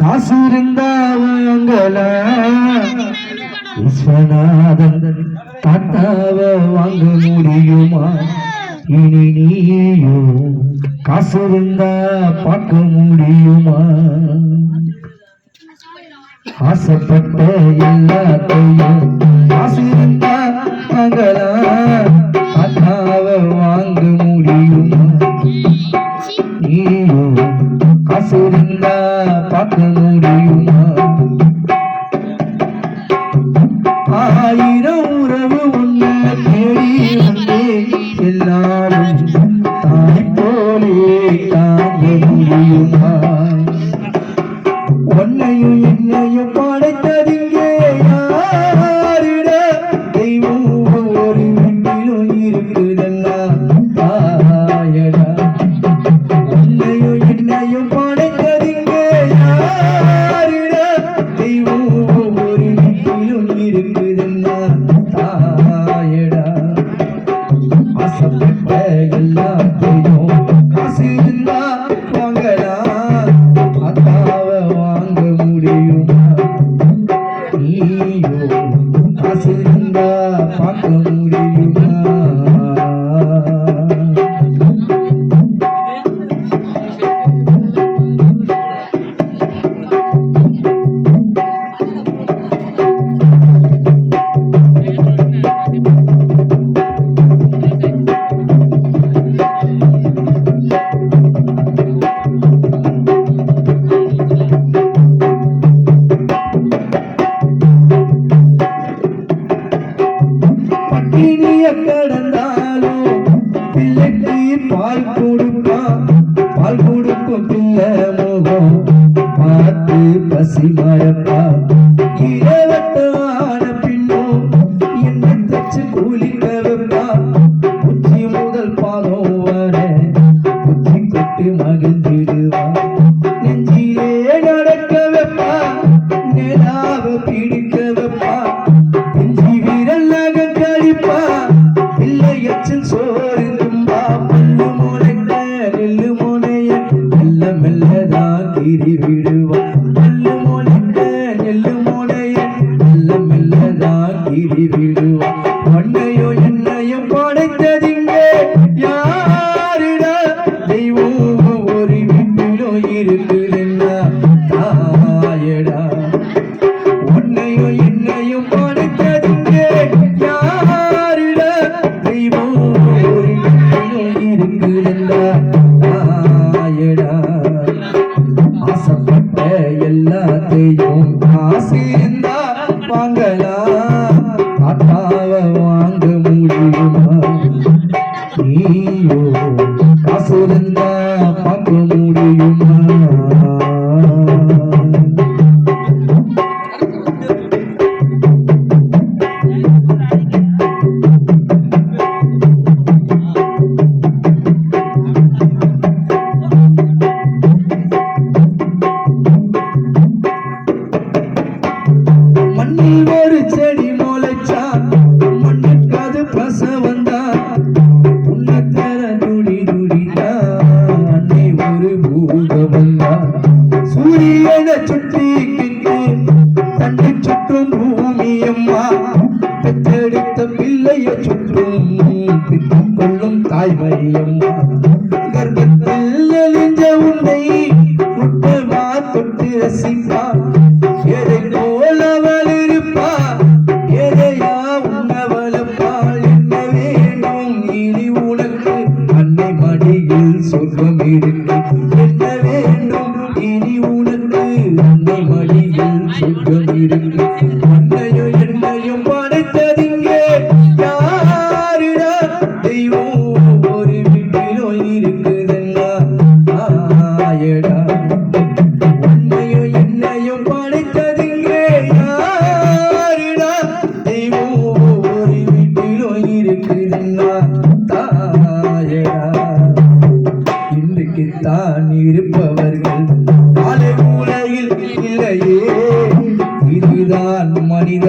காசு இருந்தாவங்கள விஸ்வநாதன் தாத்தாவ வாங்க முடியுமா? இனி நீயோ காசு இருந்தா பார்க்க முடியுமா? ஆசைப்பட்ட எல்லாத்தையும் காசு இருந்தா தாத்தாவ வாங்க முடியுமா? நீயோ காசு இருந்தா பார்க்க முடியுமா? ஆயிரம் உறவு உன்ன தேடி வந்து எல்லாரும் தாய் போலே தாங்க முடியுமா? உன்னையும் என்னையும் படைத்ததிங்க யாரிட தெய்வம் ஒரு வீட்டிலும் இருக்குதல்லா தாயடா. உன்னையும் என்னையும் படைத்ததிங்க யாரிட தெய்வம் ஒரு வீட்டிலும் இருக்குதல்லா தாயடா. ஆசைப்பட்ட எல்லாத்தையும் காசு இருந்தா வாங்கலாம், அத்தாவ வாங்க முடியுமா? நீயோ காசு இருந்தா பார்க்க முடியுமா? பட்டினிய கடந்தாலும் பிள்ளைக்கு பால் கொடுப்பான், பால் கொடுக்கும் பிள்ளை முகம் பார்த்து பசி மழப்பா. இளவட்டான பின்னும் என்ன தச்சு கூலிக்க வைப்பா. உச்சி முதல் பாதம் வர உச்சி கொட்டு மகிழ்ந்திடுவா. நெஞ்சிலே நடக்க வைப்பா, நிலாவ பிடிக்க வைப்பா. நெஞ்சி வீரல் கழிப்பா, இல்லையச்சில் சோறு தும்பா. பல்லு முளைக்க நெல்லு முனைய மெல்ல மெல்லதான் கிரி விடுவா. பல்லு முளைக்க நெல்லு முனைய மெல்ல மெல்லதான் கிரி விடுவா. உன்னையோ என்னையும் படைத்ததிங்க யாரிடா தெய்வம் ஒரு வீட்டிலும் இருக்குதுன்னா தாயடா. உன்னையோ என்னையும் படைத்ததிங்க யாரிட தெய்வம் ஒரு வீட்டிலும் இருக்குதுன்னா தாயடா. ஆசைப்பட்ட எல்லாத்தையும் காசு இருந்தா வாங்கலாம், தாத்தாவ வாங்க முடியுமா? நீயோ காசு இருந்தா பார்க்க முடியுமா? மண்ணில் ஒரு செடி முளைச்சா மண்ணுக்கு அது பிரசவந்தான். உன்னத்தர துடி துடித்தா அன்னை ஒரு பூகவந்தான். சூரியனை சுற்றிக்கிட்டு தன்னை சுற்றும் பூமியம்மா. பெற்றெடுத்த பிள்ளைய சுற்றும் பித்துக் கொள்ளும் தாய்மையம்மா. கர்ப்பத்தில் எழிஞ்ச உன்னை முட்டவா தொட்டு ரசிப்பா. எதை போல் அவள் இருப்பா, எதையா உன்னவளப்பால். என்ன வேண்டும் இனி உனக்கு அன்னை மடியில் சொர்க்கம் இருக்கு. என்ன வேண்டும் இனி உனக்கு அன்னை மடியில் சொர்க்கம் இருக்கு. உன்னையோ என்னையும் படைத்ததிங்க யாரிடா தெய்வம் ஒரு வீட்டிலும் இருக்குதல்லா தாயடா. உன்னையோ என்னையும் படைத்ததிங்க யாரிடா தெய்வம் ஒரு வீட்டிலும் இருக்குதல்லா தாயடா. இன்றைக்குத்தான் இருப்பவர்கள் நாளை உலகில் இல்லையே, இதுதான் மனித